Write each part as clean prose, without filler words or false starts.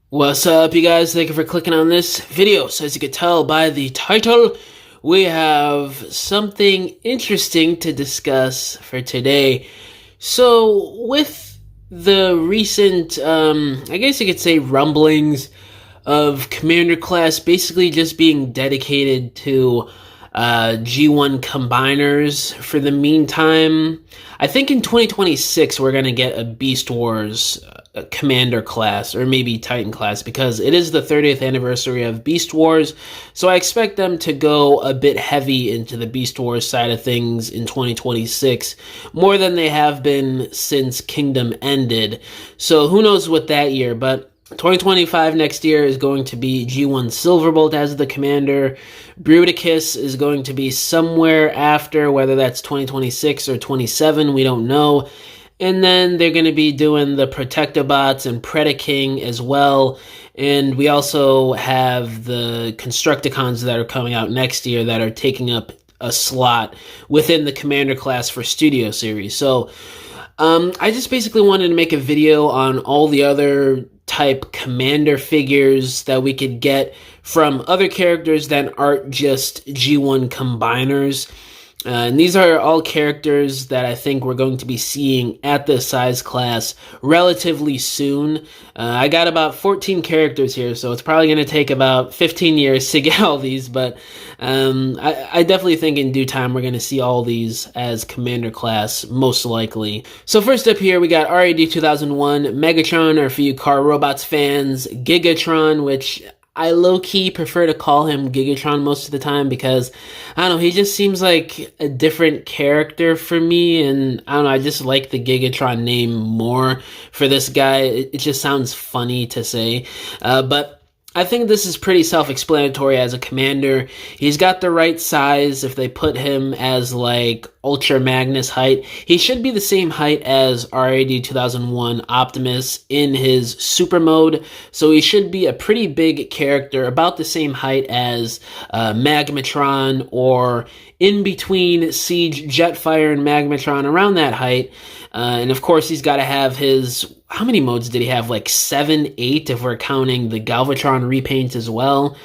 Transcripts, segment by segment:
What's up, you guys? Thank you for clicking on this video. So as you can tell by the title, we have something interesting to discuss for today. So with the recent, I guess you could say rumblings of Commander class basically just being dedicated to G1 combiners for the meantime, I think in 2026 we're going to get a Beast Wars Commander class, or maybe Titan class, because it is the 30th anniversary of Beast Wars, so I expect them to go a bit heavy into the Beast Wars side of things in 2026, more than they have been since Kingdom ended. So who knows what that year, but 2025 next year is going to be G1 Silverbolt as the commander. Bruticus is going to be somewhere after, whether that's 2026 or 27, we don't know. And then they're going to be doing the Protectobots and Predaking as well. And we also have the Constructicons that are coming out next year that are taking up a slot within the commander class for Studio Series. So I just basically wanted to make a video on all the other type commander figures that we could get from other characters that aren't just G1 combiners. And these are all characters that I think we're going to be seeing at this size class relatively soon. I got about 14 characters here, so it's probably going to take about 15 years to get all these, but I definitely think in due time we're going to see all these as commander class, most likely. So first up here, we got RAD 2001 Megatron, or for you Car Robots fans, Gigatron, which I low-key prefer to call him Gigatron most of the time because, I don't know, he just seems like a different character for me, and I don't know, I just like the Gigatron name more for this guy. It just sounds funny to say, but I think this is pretty self-explanatory as a commander. He's got the right size. If they put him as like Ultra Magnus height, he should be the same height as RAD 2001 Optimus in his super mode. So he should be a pretty big character, about the same height as Magmatron, or in between Siege Jetfire and Magmatron, around that height. And of course, he's got to have his, how many modes did he have? Like 7, 8 if we're counting the Galvatron repaint as well.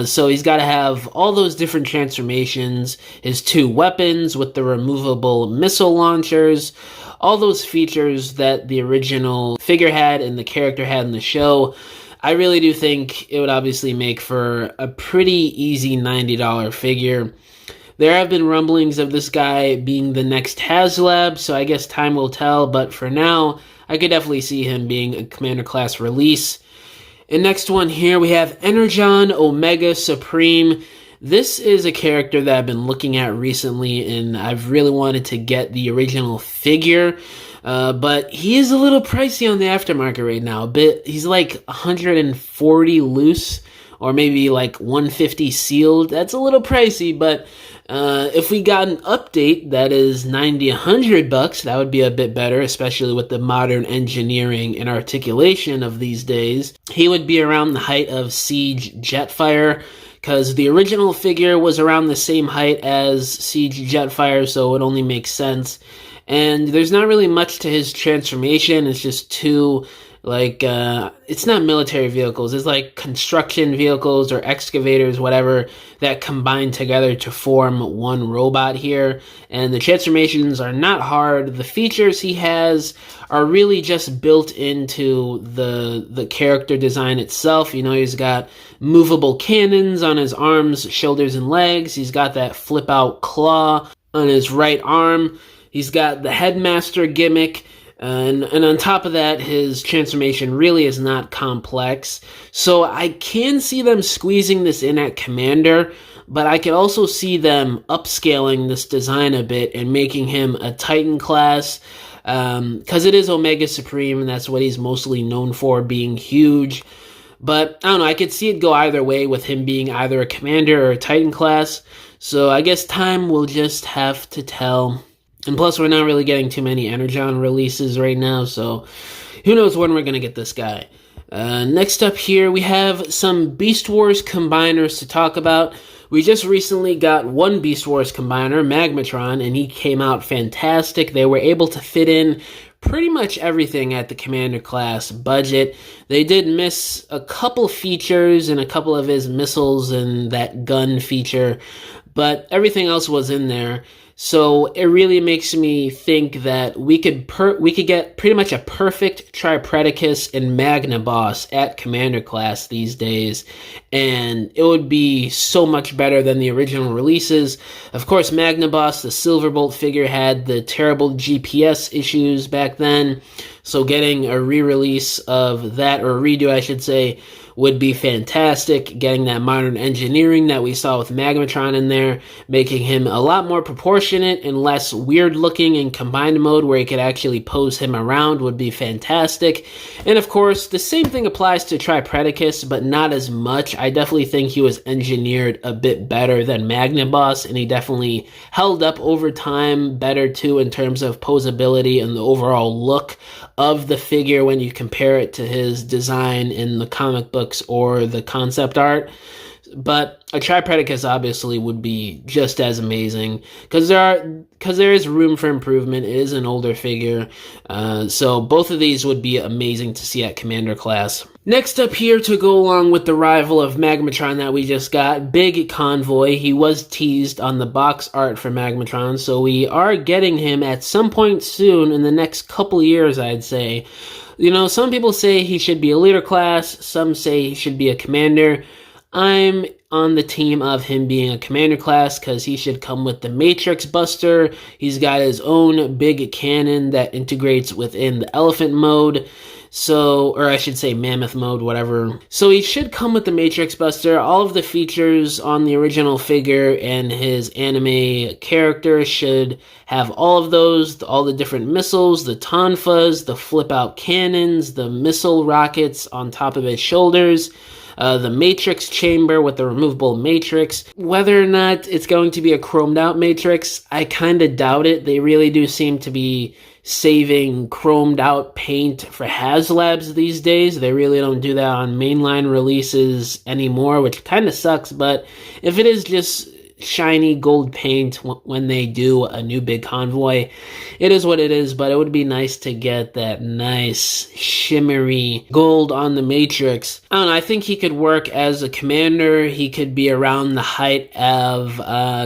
So he's got to have all those different transformations, his 2 weapons with the removable missile launchers, all those features that the original figure had and the character had in the show. I really do think it would obviously make for a pretty easy $90 figure. There have been rumblings of this guy being the next HasLab, so I guess time will tell, but for now, I could definitely see him being a commander class release. And next one here, we have Energon Omega Supreme. This is a character that I've been looking at recently, and I've really wanted to get the original figure, but he is a little pricey on the aftermarket right now. He's like 140 loose, or maybe like 150 sealed. That's a little pricey, but if we got an update that is 90, 100 bucks, that would be a bit better, especially with the modern engineering and articulation of these days. He would be around the height of Siege Jetfire, because the original figure was around the same height as Siege Jetfire, so it only makes sense. And there's not really much to his transformation. It's just 2, like, it's not military vehicles, it's like construction vehicles or excavators, whatever, that combine together to form one robot here. And the transformations are not hard. The features he has are really just built into the character design itself. You know, he's got movable cannons on his arms, shoulders, and legs. He's got that flip-out claw on his right arm. He's got the Headmaster gimmick. And on top of that, his transformation really is not complex. So I can see them squeezing this in at Commander, but I can also see them upscaling this design a bit and making him a Titan class, because it is Omega Supreme, and that's what he's mostly known for, being huge. But I don't know, I could see it go either way with him being either a Commander or a Titan class. So I guess time will just have to tell. And plus, we're not really getting too many Energon releases right now, so who knows when we're going to get this guy. Next up here, we have some Beast Wars combiners to talk about. We just recently got one Beast Wars combiner, Magmatron, and he came out fantastic. They were able to fit in pretty much everything at the Commander class budget. They did miss a couple features and a couple of his missiles and that gun feature, but everything else was in there. So it really makes me think that we could get pretty much a perfect Tripredacus and Magna boss at Commander class these days, and it would be so much better than the original releases. Of course, Magna boss, the Silverbolt figure, had the terrible GPS issues back then, so getting a re-release of that, or a redo I should say, would be fantastic. Getting that modern engineering that we saw with Magmatron in there, making him a lot more proportionate and less weird looking in combined mode where you could actually pose him around would be fantastic. And of course, the same thing applies to Tripredacus, but not as much. I definitely think he was engineered a bit better than Magnaboss, and he definitely held up over time better too in terms of posability and the overall look of the figure when you compare it to his design in the comic books or the concept art. But a Tripredacus obviously would be just as amazing because there is room for improvement. It is an older figure, so both of these would be amazing to see at Commander class. Next up here, to go along with the rival of Magmatron that we just got, Big Convoy. He was teased on the box art for Magmatron, so we are getting him at some point soon in the next couple years, I'd say. You know, some people say he should be a leader class, some say he should be a commander. I'm on the team of him being a commander class because he should come with the Matrix Buster. He's got his own big cannon that integrates within the elephant mode. So, or I should say mammoth mode, whatever. So he should come with the Matrix Buster. All of the features on the original figure and his anime character should have all of those, all the different missiles, the tonfas, the flip out cannons, the missile rockets on top of his shoulders, the matrix chamber with the removable matrix. Whether or not it's going to be a chromed out matrix, I kind of doubt it. They really do seem to be saving chromed out paint for HasLabs these days. They really don't do that on mainline releases anymore, which kind of sucks, but if it is just shiny gold paint when they do a new Big Convoy, it is what it is. But it would be nice to get that nice shimmery gold on the matrix. I don't know, I think he could work as a commander. He could be around the height of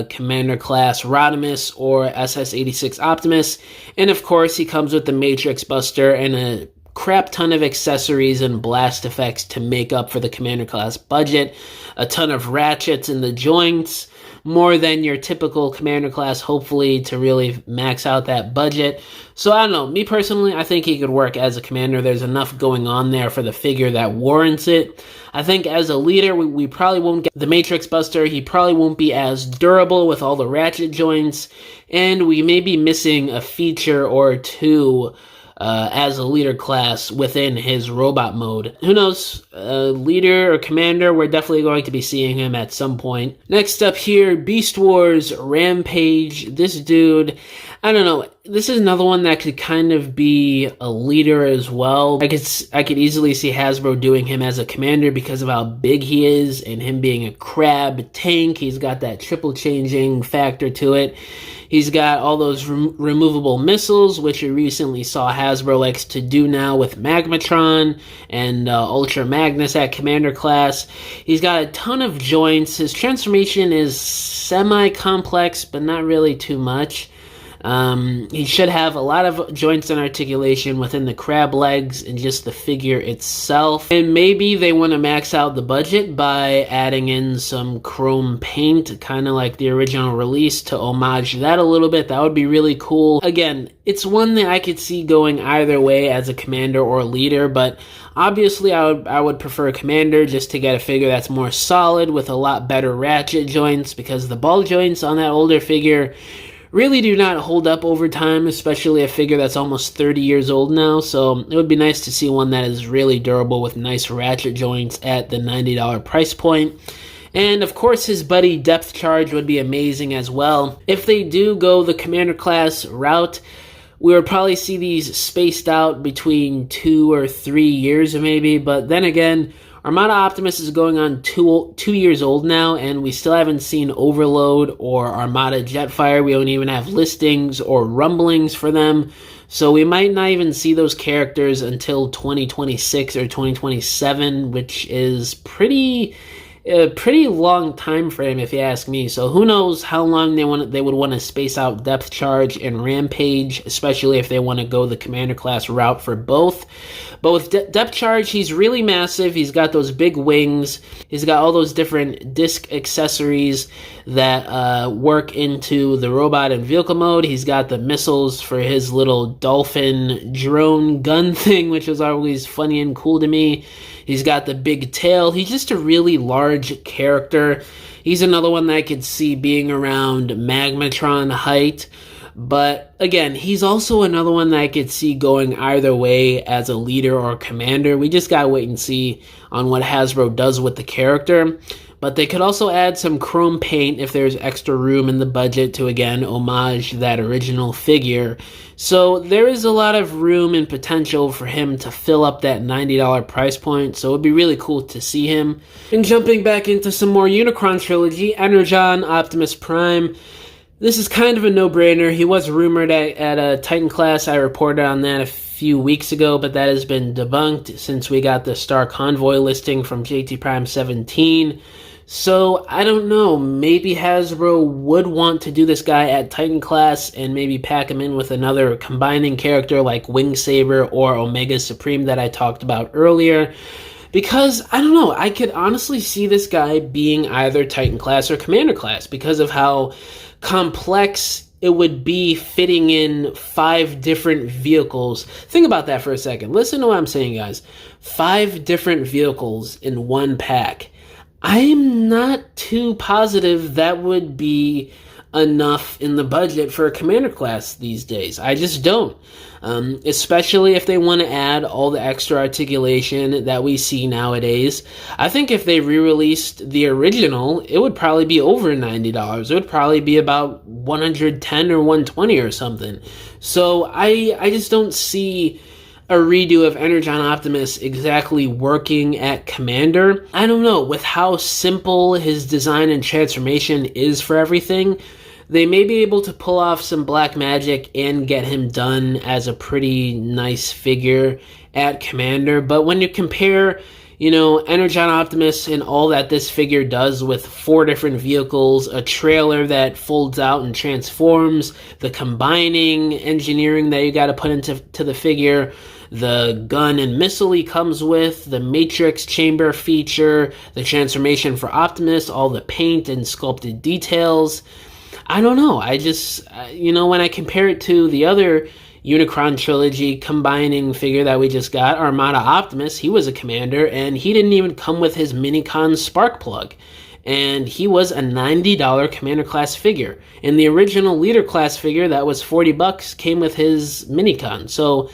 commander class Rodimus or SS-86 Optimus, and of course he comes with the Matrix Buster and a crap ton of accessories and blast effects to make up for the commander class budget. A ton of ratchets in the joints, more than your typical commander class, hopefully, to really max out that budget. So I don't know, me personally, I think he could work as a commander. There's enough going on there for the figure that warrants it. I think as a leader, we probably won't get the Matrix Buster. He probably won't be as durable with all the ratchet joints, and we may be missing a feature or two as a leader class within his robot mode. Who knows? Leader or commander, we're definitely going to be seeing him at some point. Next up here, Beast Wars Rampage. This dude, I don't know, this is another one that could kind of be a leader as well. I could easily see Hasbro doing him as a commander because of how big he is and him being a crab tank. He's got that triple changing factor to it. He's got all those removable missiles, which we recently saw Hasbro likes to do now with Magmatron and Ultra Magnus at Commander class. He's got a ton of joints. His transformation is semi-complex, but not really too much. He should have a lot of joints and articulation within the crab legs and just the figure itself. And maybe they want to max out the budget by adding in some chrome paint, kind of like the original release, to homage that a little bit. That would be really cool. Again, it's one that I could see going either way as a commander or a leader, but obviously I would prefer a commander just to get a figure that's more solid with a lot better ratchet joints, because the ball joints on that older figure really do not hold up over time, especially a figure that's almost 30 years old now. So it would be nice to see one that is really durable with nice ratchet joints at the $90 price point. And of course his buddy Depth Charge would be amazing as well. If they do go the commander class route, we would probably see these spaced out between 2 or 3 years maybe, but then again, Armada Optimus is going on 2 years old now, and we still haven't seen Overload or Armada Jetfire. We don't even have listings or rumblings for them. So we might not even see those characters until 2026 or 2027, which is a pretty long time frame if you ask me. So who knows how long they would want to space out Depth Charge and Rampage, especially if they want to go the Commander class route for both. But with Depth Charge, he's really massive. He's got those big wings. He's got all those different disc accessories that work into the robot and vehicle mode. He's got the missiles for his little dolphin drone gun thing, which is always funny and cool to me. He's got the big tail. He's just a really large character. He's another one that I could see being around Magmatron height. But again, he's also another one that I could see going either way as a leader or commander. We just gotta wait and see on what Hasbro does with the character. But they could also add some chrome paint if there's extra room in the budget to, again, homage that original figure. So there is a lot of room and potential for him to fill up that $90 price point, so it'd be really cool to see him. And jumping back into some more Unicron trilogy, Energon Optimus Prime. This is kind of a no-brainer. He was rumored at a Titan class. I reported on that a few weeks ago, but that has been debunked since we got the Star Convoy listing from JT Prime 17. So, I don't know, maybe Hasbro would want to do this guy at Titan class and maybe pack him in with another combining character like Wing Saber or Omega Supreme that I talked about earlier. Because, I don't know, I could honestly see this guy being either Titan class or Commander class because of how complex it would be fitting in 5 different vehicles. Think about that for a second. Listen to what I'm saying, guys. 5 different vehicles in one pack. I'm not too positive that would be enough in the budget for a commander class these days. I just don't. Especially if they want to add all the extra articulation that we see nowadays. I think if they re-released the original, it would probably be over $90. It would probably be about $110 or $120 or something. So I just don't see a redo of Energon Optimus exactly working at Commander. I don't know, with how simple his design and transformation is for everything, they may be able to pull off some black magic and get him done as a pretty nice figure at Commander. But when you compare, Energon Optimus and all that this figure does with 4 different vehicles, a trailer that folds out and transforms, the combining engineering that you got to put into the figure, the gun and missile he comes with, the Matrix chamber feature, the transformation for Optimus, all the paint and sculpted details. I don't know. I just, when I compare it to the other Unicron trilogy combining figure that we just got, Armada Optimus, he was a commander, and he didn't even come with his Minicon spark plug. And he was a $90 commander class figure. And the original leader class figure that was $40 came with his Minicon. So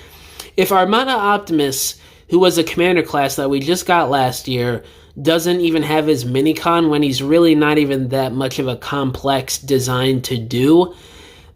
if Armada Optimus, who was a commander class that we just got last year, doesn't even have his Minicon when he's really not even that much of a complex design to do,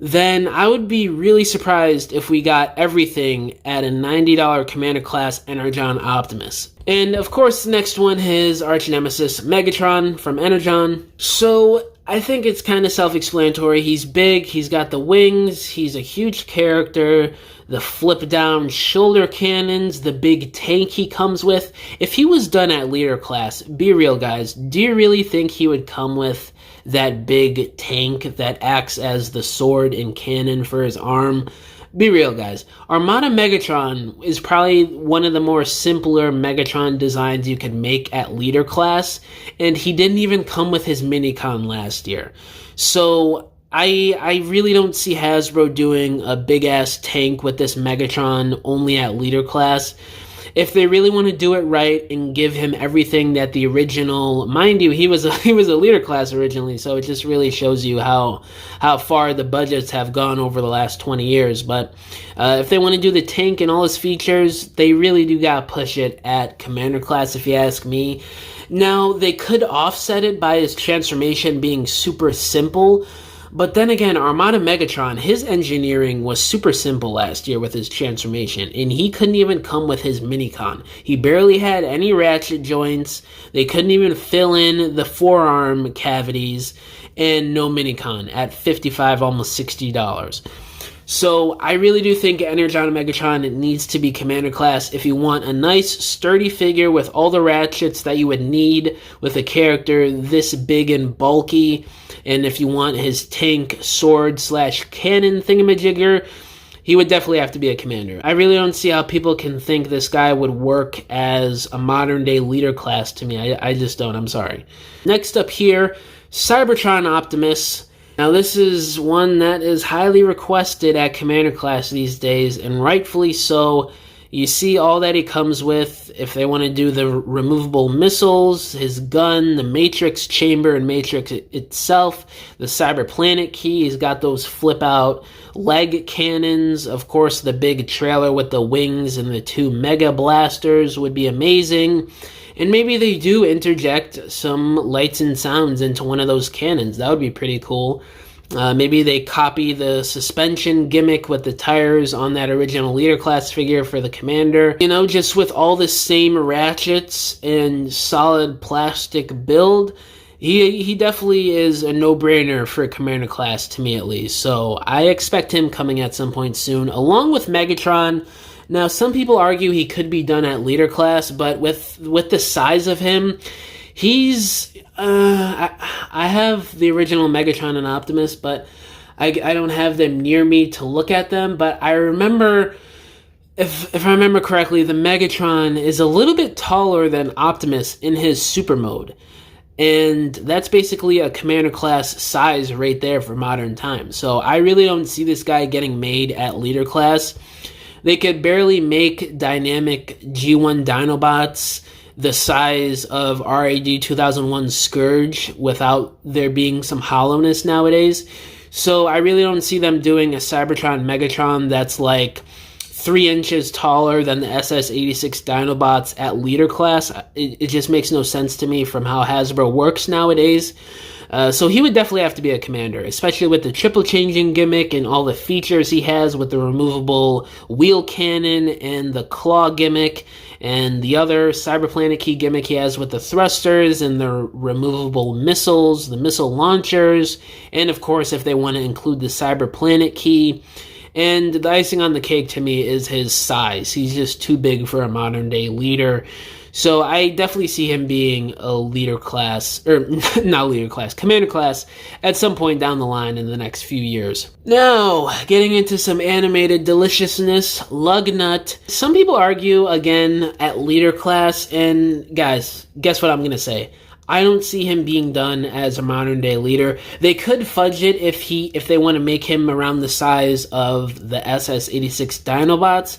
then I would be really surprised if we got everything at a $90 commander class Energon Optimus. And of course, the next one is arch nemesis Megatron from Energon. So I think it's kind of self-explanatory. He's big, he's got the wings, he's a huge character, the flip-down shoulder cannons, the big tank he comes with. If he was done at leader class, be real, guys, do you really think he would come with that big tank that acts as the sword and cannon for his arm? Be real, guys. Armada Megatron is probably one of the more simpler Megatron designs you could make at leader class, and he didn't even come with his Minicon last year. So I really don't see Hasbro doing a big-ass tank with this Megatron only at leader class. If they really want to do it right and give him everything that the original, mind you, he was a leader class originally, so it just really shows you how far the budgets have gone over the last 20 years. But if they want to do the tank and all his features, they really do gotta push it at commander class, if you ask me. Now, they could offset it by his transformation being super simple. But then again, Armada Megatron, his engineering was super simple last year with his transformation, and he couldn't even come with his Minicon. He barely had any ratchet joints, they couldn't even fill in the forearm cavities, and no Minicon at $55, almost $60. So I really do think Energon Megatron needs to be Commander class if you want a nice, sturdy figure with all the ratchets that you would need with a character this big and bulky. And if you want his tank, sword / cannon thingamajigger, he would definitely have to be a commander. I really don't see how people can think this guy would work as a modern day leader class to me. I just don't. I'm sorry. Next up here, Cybertron Optimus. Now this is one that is highly requested at commander class these days, and rightfully so. You see all that he comes with. If they want to do the removable missiles, his gun, the Matrix chamber and Matrix itself, the Cyber Planet key, he's got those flip out leg cannons. Of course, the big trailer with the wings and the 2 mega blasters would be amazing. And maybe they do interject some lights and sounds into one of those cannons. That would be pretty cool. Maybe they copy the suspension gimmick with the tires on that original leader class figure for the commander. You know, just with all the same ratchets and solid plastic build, he definitely is a no-brainer for a commander class to me at least. So I expect him coming at some point soon, along with Megatron. Now, some people argue he could be done at leader class, but with the size of him, he's... I have the original Megatron and Optimus, but I don't have them near me to look at them. But I remember, if I remember correctly, the Megatron is a little bit taller than Optimus in his super mode. And that's basically a commander class size right there for modern times. So I really don't see this guy getting made at leader class. They could barely make dynamic G1 Dinobots the size of RAD 2001 Scourge without there being some hollowness nowadays. So I really don't see them doing a Cybertron Megatron that's like 3 inches taller than the SS-86 Dinobots at leader class. It just makes no sense to me from how Hasbro works nowadays. So he would definitely have to be a commander, especially with the triple changing gimmick and all the features he has with the removable wheel cannon and the claw gimmick and the other Cyber Planet key gimmick he has with the thrusters and the removable missiles, the missile launchers, and of course if they want to include the Cyber Planet key. And the icing on the cake to me is his size. He's just too big for a modern day leader. So I definitely see him being a leader class, or not leader class, commander class at some point down the line in the next few years. Now, getting into some animated deliciousness, Lugnut. Some people argue, again, at leader class, and guys, guess what I'm going to say? I don't see him being done as a modern day leader. They could fudge it if they want to make him around the size of the SS-86 Dinobots.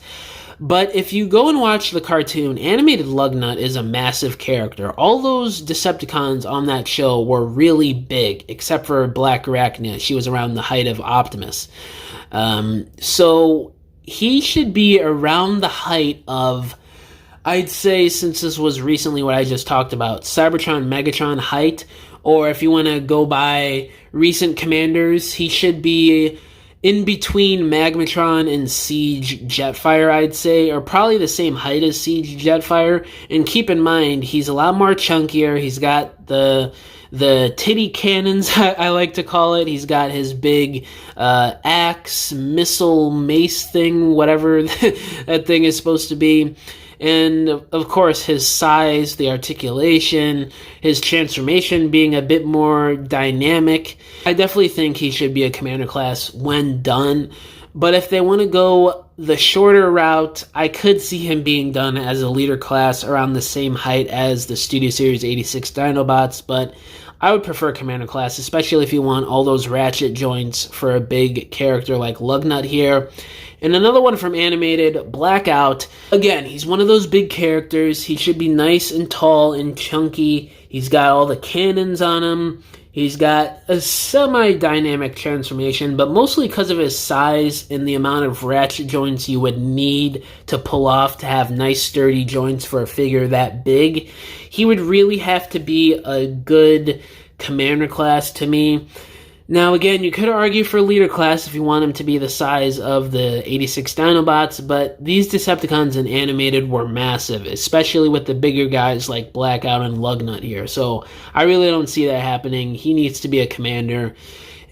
But if you go and watch the cartoon, animated Lugnut is a massive character. All those Decepticons on that show were really big, except for Black Arachnia. She was around the height of Optimus. So he should be around the height of, I'd say, since this was recently what I just talked about, Cybertron Megatron height. Or if you want to go by recent commanders, he should be in between Magmatron and Siege Jetfire, I'd say, or probably the same height as Siege Jetfire. And keep in mind, he's a lot more chunkier. He's got the titty cannons, I like to call it. He's got his big axe, missile, mace thing, whatever that thing is supposed to be. And, of course, his size, the articulation, his transformation being a bit more dynamic. I definitely think he should be a commander class when done. But if they want to go the shorter route, I could see him being done as a leader class around the same height as the Studio Series 86 Dinobots. But I would prefer commander class, especially if you want all those ratchet joints for a big character like Lugnut here. And another one from animated, Blackout. Again, he's one of those big characters. He should be nice and tall and chunky. He's got all the cannons on him. He's got a semi-dynamic transformation, but mostly because of his size and the amount of ratchet joints you would need to pull off to have nice sturdy joints for a figure that big, he would really have to be a good commander class to me. Now, again, you could argue for leader class if you want him to be the size of the 86 Dinobots, but these Decepticons in animated were massive, especially with the bigger guys like Blackout and Lugnut here. So I really don't see that happening. He needs to be a commander.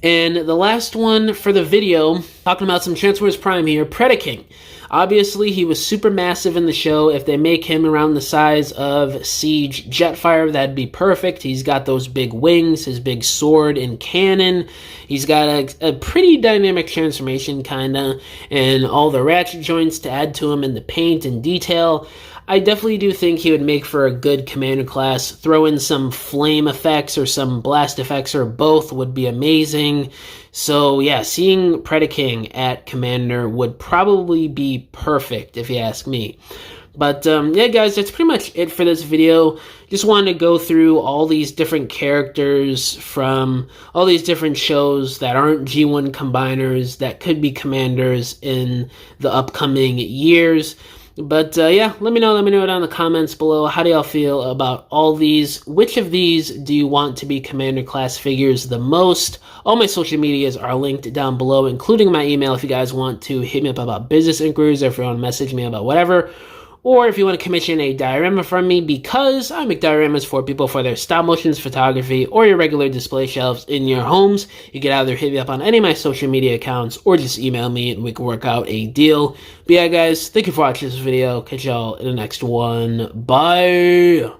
And the last one for the video, talking about some Transformers Prime here, Predaking. Obviously, he was super massive in the show. If they make him around the size of Siege Jetfire, that'd be perfect. He's got those big wings, his big sword and cannon. He's got a pretty dynamic transformation, kinda, and all the ratchet joints to add to him in the paint and detail. I definitely do think he would make for a good commander class. Throw in some flame effects or some blast effects or both would be amazing. So yeah, seeing Predaking at commander would probably be perfect if you ask me. But yeah, guys, that's pretty much it for this video. Just wanted to go through all these different characters from all these different shows that aren't G1 combiners that could be commanders in the upcoming years. But yeah, let me know down in the comments below. How do y'all feel about all these? Which of these do you want to be commander class figures the most? All my social medias are linked down below, including my email if you guys want to hit me up about business inquiries or if you want to message me about whatever. Or if you want to commission a diorama from me, because I make dioramas for people for their stop motions photography or your regular display shelves in your homes. You can either hit me up on any of my social media accounts or just email me and we can work out a deal. But yeah, guys, thank you for watching this video. Catch y'all in the next one. Bye!